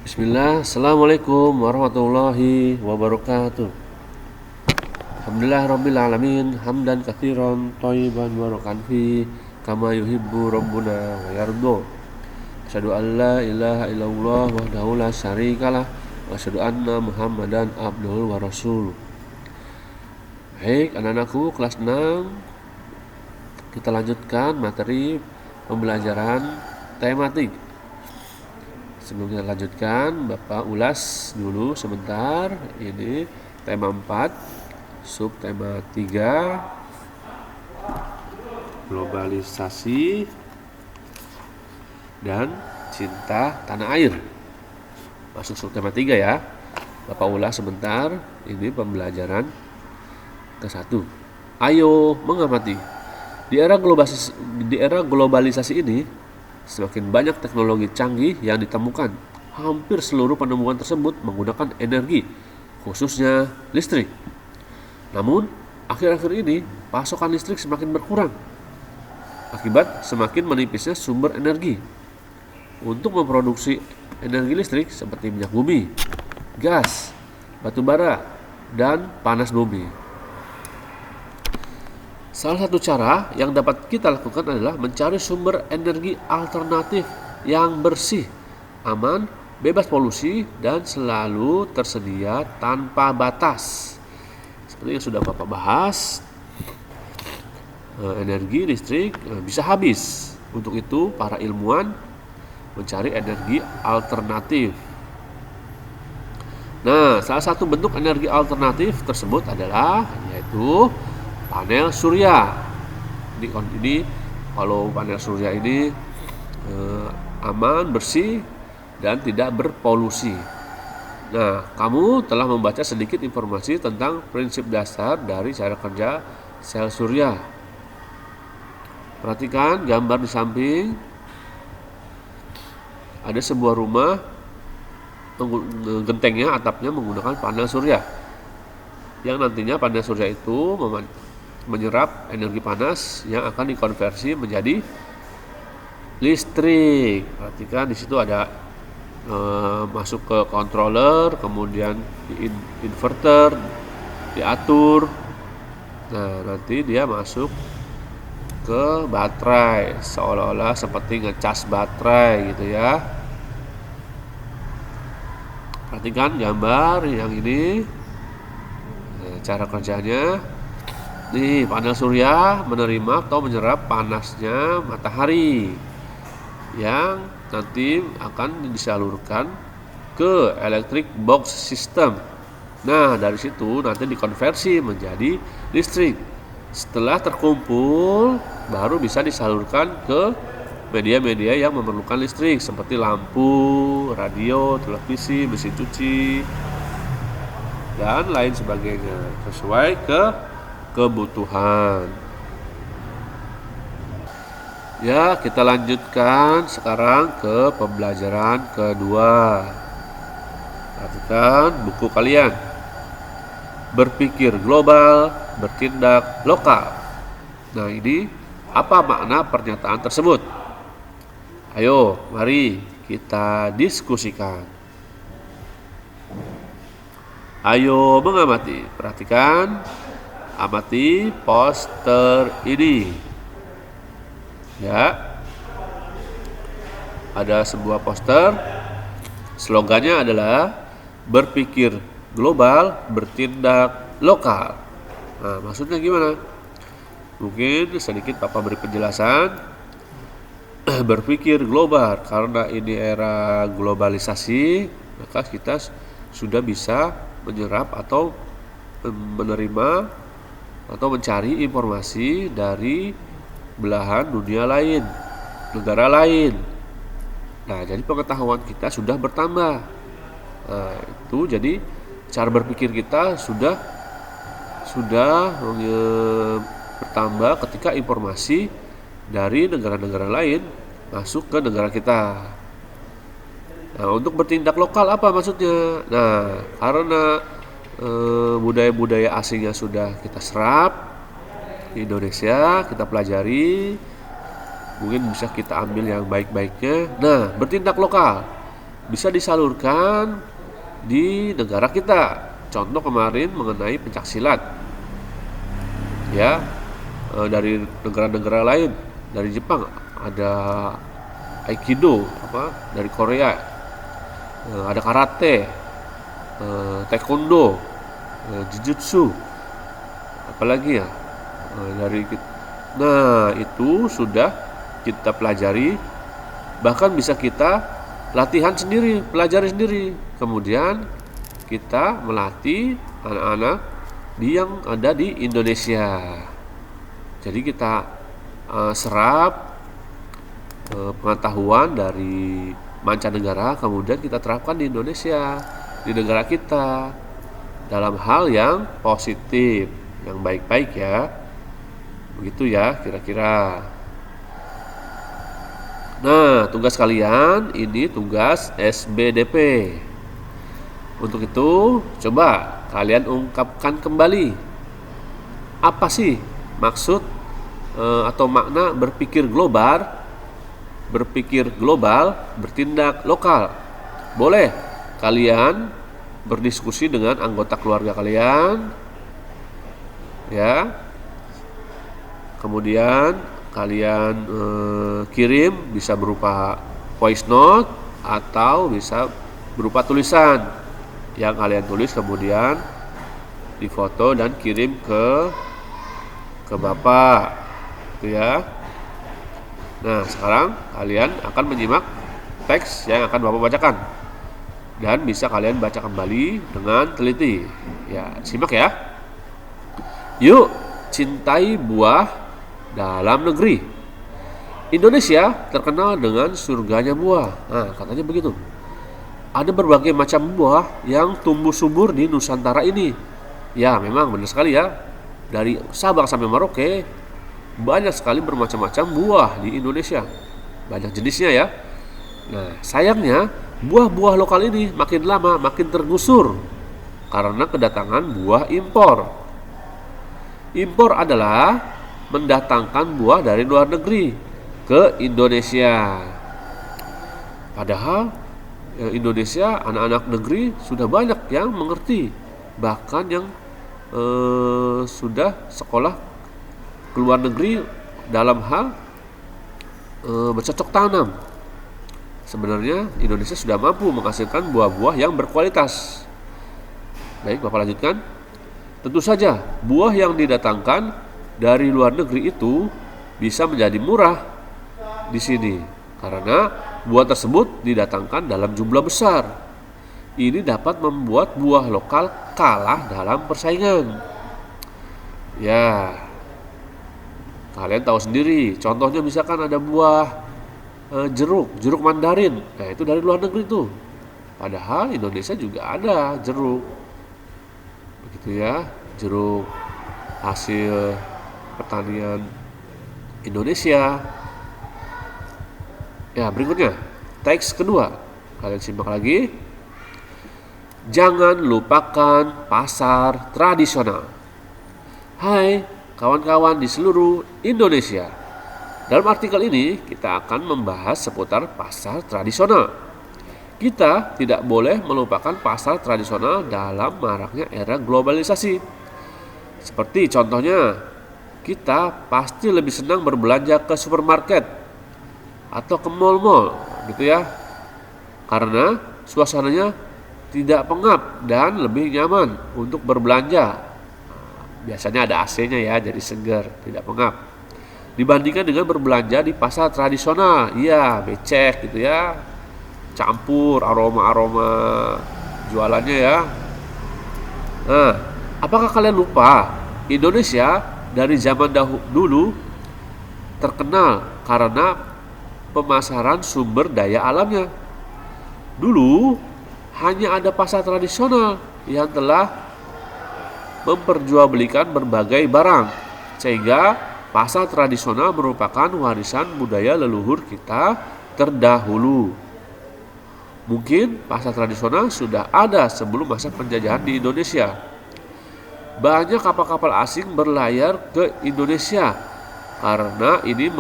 Bismillah, Assalamualaikum warahmatullahi wabarakatuh. Alhamdulillah Rabbil Alamin, hamdan katsiran thayyiban barakan fi kama yuhibbu rabbuna wa yardo. Asyhadu an la ilaha illallah wahdahu la syarikalah wa asyhadu anna Muhammadan abduhu wa rasuluh. Baik, anak-anakku kelas 6, kita lanjutkan materi pembelajaran tematik. Sebelum kita lanjutkan, Bapak ulas dulu sebentar. Ini tema 4, subtema 3, globalisasi dan cinta tanah air. Masuk subtema 3 ya. Bapak ulas sebentar. Ini pembelajaran ke-1. Ayo mengamati. Di era globalisasi ini, semakin banyak teknologi canggih yang ditemukan. Hampir seluruh penemuan tersebut menggunakan energi, khususnya listrik. Namun, akhir-akhir ini pasokan listrik semakin berkurang akibat semakin menipisnya sumber energi. Untuk memproduksi energi listrik seperti minyak bumi, gas, batu bara, dan panas bumi. Salah satu cara yang dapat kita lakukan adalah mencari sumber energi alternatif yang bersih, aman, bebas polusi, dan selalu tersedia tanpa batas. Seperti yang sudah Bapak bahas, energi listrik bisa habis. Untuk itu, para ilmuwan mencari energi alternatif. Nah, salah satu bentuk energi alternatif tersebut adalah yaitu panel surya. Ini kalau panel surya ini aman, bersih, dan tidak berpolusi. Nah, kamu telah membaca sedikit informasi tentang prinsip dasar dari cara kerja sel surya. Perhatikan gambar di samping. Ada sebuah rumah, gentengnya, atapnya menggunakan panel surya. Yang nantinya panel surya itu menyerap energi panas yang akan dikonversi menjadi listrik. Perhatikan di situ ada masuk ke controller, kemudian di inverter diatur. Nah, nanti dia masuk ke baterai, seolah-olah seperti ngecas baterai gitu ya. Perhatikan gambar yang ini, cara kerjanya. Nih, panel surya menerima atau menyerap panasnya matahari yang nanti akan disalurkan ke electric box system. Nah, dari situ nanti dikonversi menjadi listrik. Setelah terkumpul, baru bisa disalurkan ke media-media yang memerlukan listrik seperti lampu, radio, televisi, mesin cuci, dan lain sebagainya sesuai kebutuhan. Ya, kita lanjutkan sekarang ke pembelajaran kedua. Perhatikan buku kalian. Berpikir global, bertindak lokal. Nah, ini apa makna pernyataan tersebut? Ayo, mari kita diskusikan. Ayo mengamati. Perhatikan, amati poster ini. Ya, ada sebuah poster. Slogannya adalah berpikir global, bertindak lokal. Nah, maksudnya gimana? Mungkin sedikit Papa beri penjelasan. Berpikir global, karena ini era globalisasi, maka kita sudah bisa menyerap atau menerima atau mencari informasi dari belahan dunia lain, negara lain. Nah, jadi pengetahuan kita sudah bertambah. Nah, itu jadi cara berpikir kita sudah bertambah ketika informasi dari negara-negara lain masuk ke negara kita. Nah, untuk bertindak lokal apa maksudnya? Nah, karena budaya-budaya asingnya sudah kita serap di Indonesia, kita pelajari, mungkin bisa kita ambil yang baik-baiknya. Nah, bertindak lokal bisa disalurkan di negara kita. Contoh kemarin mengenai pencaksilat, ya, dari negara-negara lain, dari Jepang ada Aikido, dari Korea ada karate, taekwondo, jujutsu, apalagi ya, nah itu sudah kita pelajari, bahkan bisa kita latihan sendiri, pelajari sendiri, kemudian kita melatih anak-anak yang ada di Indonesia. Jadi kita serap pengetahuan dari mancanegara, kemudian kita terapkan di Indonesia, di negara kita, dalam hal yang positif, yang baik-baik ya. Begitu ya kira-kira. Nah, tugas kalian ini tugas SBDP. Untuk itu, coba kalian ungkapkan kembali apa sih maksud atau makna berpikir global, bertindak lokal. Boleh kalian berdiskusi dengan anggota keluarga kalian, ya. Kemudian kalian kirim, bisa berupa voice note atau bisa berupa tulisan yang kalian tulis, kemudian difoto dan kirim ke Bapak, gitu ya. Nah, sekarang kalian akan menyimak teks yang akan Bapak bacakan dan bisa kalian baca kembali dengan teliti. Ya, simak ya. Yuk, cintai buah dalam negeri. Indonesia terkenal dengan surganya buah. Nah, katanya begitu. Ada berbagai macam buah yang tumbuh subur di Nusantara ini. Ya, memang benar sekali ya. Dari Sabang sampai Merauke, banyak sekali bermacam-macam buah di Indonesia. Banyak jenisnya ya. Nah, sayangnya buah-buah lokal ini makin lama makin tergusur karena kedatangan buah impor. Impor adalah mendatangkan buah dari luar negeri ke Indonesia. Padahal Indonesia, anak-anak negeri sudah banyak yang mengerti, bahkan yang sudah sekolah ke luar negeri dalam hal bercocok tanam. Sebenarnya Indonesia sudah mampu menghasilkan buah-buah yang berkualitas. Baik, Bapak lanjutkan. Tentu saja buah yang didatangkan dari luar negeri itu bisa menjadi murah di sini karena buah tersebut didatangkan dalam jumlah besar. Ini dapat membuat buah lokal kalah dalam persaingan. Ya, kalian tahu sendiri. Contohnya misalkan ada buah jeruk mandarin. Nah, itu dari luar negeri tuh. Padahal Indonesia juga ada jeruk. Begitu ya, jeruk hasil pertanian Indonesia. Ya, berikutnya teks kedua. Kalian simak lagi. Jangan lupakan pasar tradisional. Hai kawan-kawan di seluruh Indonesia. Dalam artikel ini kita akan membahas seputar pasar tradisional. Kita tidak boleh melupakan pasar tradisional dalam maraknya era globalisasi. Seperti contohnya, kita pasti lebih senang berbelanja ke supermarket atau ke mall-mall, gitu ya. Karena suasananya tidak pengap dan lebih nyaman untuk berbelanja. Biasanya ada AC-nya ya, jadi segar, tidak pengap. Dibandingkan dengan berbelanja di pasar tradisional, iya becek gitu ya, campur aroma-aroma jualannya ya. Nah, apakah kalian lupa Indonesia dari zaman dulu terkenal karena pemasaran sumber daya alamnya? Dulu hanya ada pasar tradisional yang telah memperjualbelikan berbagai barang, sehingga pasar tradisional merupakan warisan budaya leluhur kita terdahulu. Mungkin pasar tradisional sudah ada sebelum masa penjajahan di Indonesia. Banyak kapal-kapal asing berlayar ke Indonesia karena ingin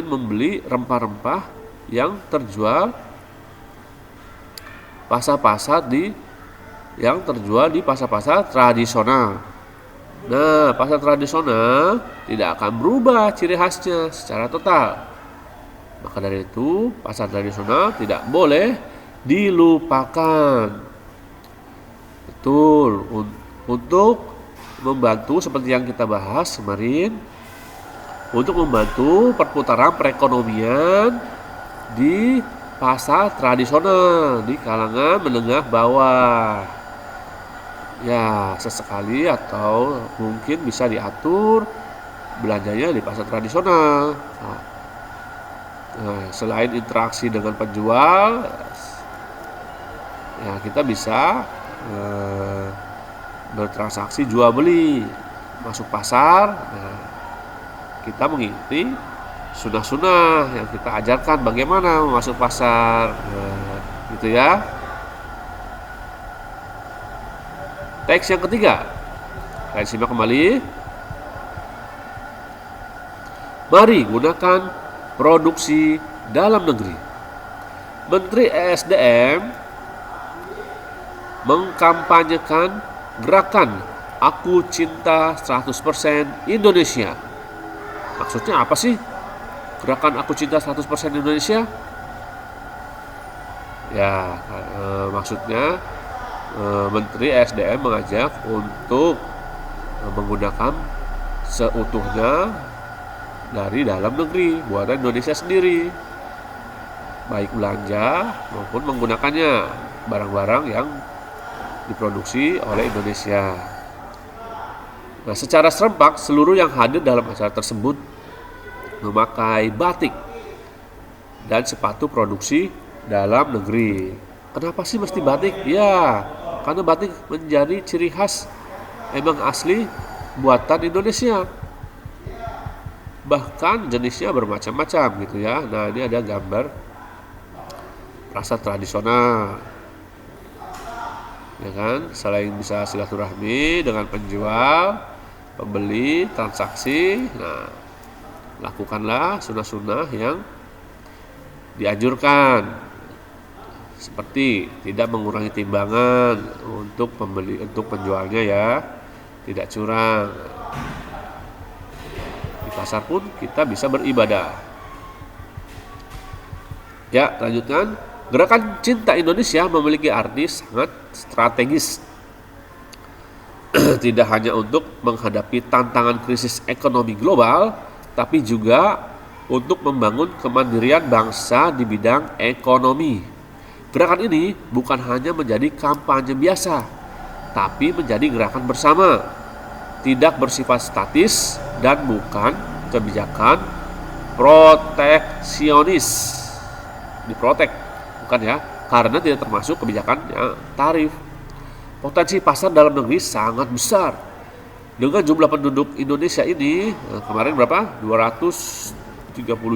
membeli rempah-rempah yang terjual pasar-pasar yang terjual di pasar-pasar tradisional. Nah, pasar tradisional tidak akan berubah ciri khasnya secara total. Maka dari itu, pasar tradisional tidak boleh dilupakan. Betul, untuk membantu seperti yang kita bahas kemarin, untuk membantu perputaran perekonomian di pasar tradisional di kalangan menengah bawah. Ya, sesekali atau mungkin bisa diatur belanjanya di pasar tradisional. Nah, selain interaksi dengan penjual, ya kita bisa bertransaksi jual beli, masuk pasar. Nah, kita mengikuti sunnah-sunnah yang kita ajarkan bagaimana masuk pasar, gitu ya. Teks yang ketiga, kita simak kembali. Mari gunakan produksi dalam negeri. Menteri ESDM mengkampanyekan gerakan Aku Cinta 100% Indonesia. Maksudnya apa sih? Gerakan Aku Cinta 100% Indonesia? Ya, maksudnya Menteri ESDM mengajak untuk menggunakan seutuhnya dari dalam negeri, buatan Indonesia sendiri, baik belanja maupun menggunakannya barang-barang yang diproduksi oleh Indonesia. Nah, secara serempak seluruh yang hadir dalam acara tersebut memakai batik dan sepatu produksi dalam negeri. Kenapa sih mesti batik? Ya, karena batik menjadi ciri khas emang asli buatan Indonesia. Bahkan jenisnya bermacam-macam gitu ya. Nah, ini ada gambar rasa tradisional. Ya kan? Selain bisa silaturahmi dengan penjual, pembeli, transaksi. Nah, lakukanlah sunnah-sunnah yang dianjurkan. Seperti tidak mengurangi timbangan untuk penjualnya ya, tidak curang. Di pasar pun kita bisa beribadah. Ya, lanjutkan. Gerakan Cinta Indonesia memiliki arti sangat strategis. Tidak hanya untuk menghadapi tantangan krisis ekonomi global, tapi juga untuk membangun kemandirian bangsa di bidang ekonomi. Gerakan ini bukan hanya menjadi kampanye biasa, tapi menjadi gerakan bersama, tidak bersifat statis dan bukan kebijakan proteksionis. Diprotek, bukan ya, karena tidak termasuk kebijakan tarif. Potensi pasar dalam negeri sangat besar. Dengan jumlah penduduk Indonesia ini kemarin berapa? 230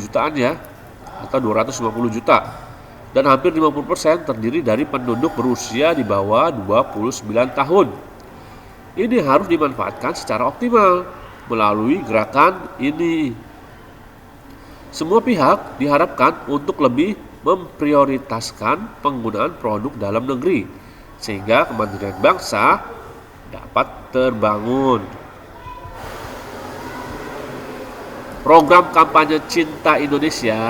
jutaan ya, atau 250 juta. Dan hampir 50% terdiri dari penduduk berusia di bawah 29 tahun. Ini harus dimanfaatkan secara optimal melalui gerakan ini. Semua pihak diharapkan untuk lebih memprioritaskan penggunaan produk dalam negeri sehingga kemandirian bangsa dapat terbangun. Program kampanye Cinta Indonesia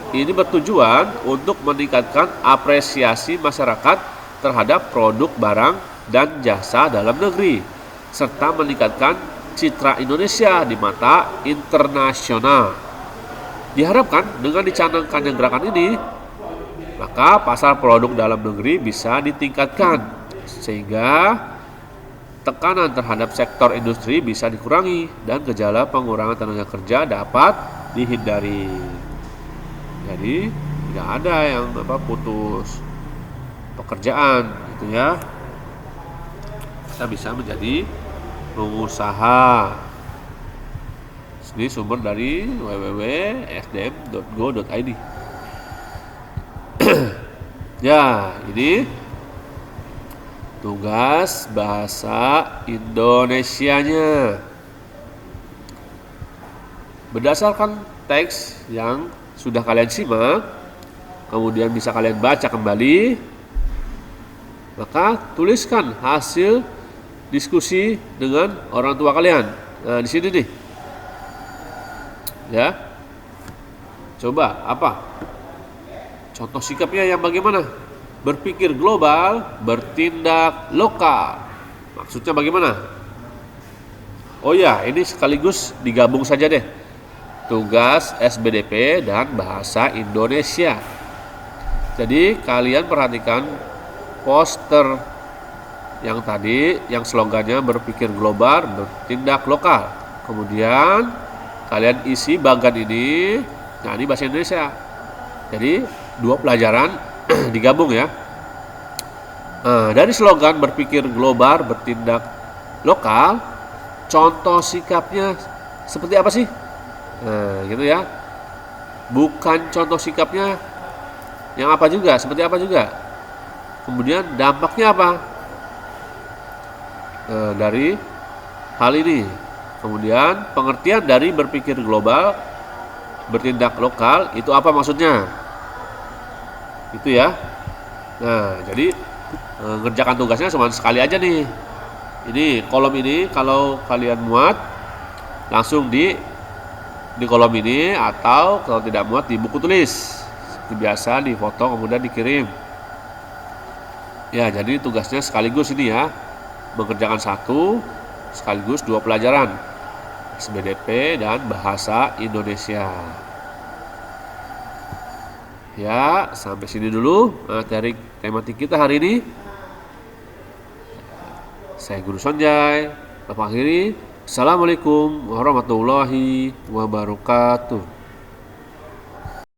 ini bertujuan untuk meningkatkan apresiasi masyarakat terhadap produk barang dan jasa dalam negeri, serta meningkatkan citra Indonesia di mata internasional. Diharapkan dengan dicanangkannya gerakan ini, maka pasar produk dalam negeri bisa ditingkatkan, sehingga tekanan terhadap sektor industri bisa dikurangi dan gejala pengurangan tenaga kerja dapat dihindari. Jadi tidak ada yang putus pekerjaan gitu ya. Kita bisa menjadi pengusaha. Ini sumber dari www.sdm.go.id. Ya, ini tugas bahasa Indonesianya. Berdasarkan teks yang sudah kalian simak, kemudian bisa kalian baca kembali. Maka tuliskan hasil diskusi dengan orang tua kalian. Nah, di sini nih. Ya. Coba apa? Contoh sikapnya yang bagaimana? Berpikir global, bertindak lokal. Maksudnya bagaimana? Oh ya, ini sekaligus digabung saja deh. Tugas SBDP dan bahasa Indonesia. Jadi kalian perhatikan poster yang tadi, yang slogannya berpikir global, bertindak lokal. Kemudian kalian isi bagan ini, nah ini bahasa Indonesia. Jadi 2 pelajaran digabung ya. Nah, dari slogan berpikir global, bertindak lokal, contoh sikapnya seperti apa sih? Nah, gitu ya. Bukan contoh sikapnya yang apa juga, seperti apa juga. Kemudian dampaknya apa? Nah, dari hal ini. Kemudian pengertian dari berpikir global, bertindak lokal, itu apa maksudnya? Itu ya. Nah, jadi ngerjakan tugasnya cuma sekali aja nih. Ini kolom ini kalau kalian muat langsung di kolom ini, atau kalau tidak muat di buku tulis. Seperti biasa difoto kemudian dikirim. Ya, jadi tugasnya sekaligus ini ya. Mengerjakan satu sekaligus 2 pelajaran. SBDP dan bahasa Indonesia. Ya, sampai sini dulu materi tematik kita hari ini. Saya Guru Sonjay. Mengakhiri. Assalamualaikum warahmatullahi wabarakatuh.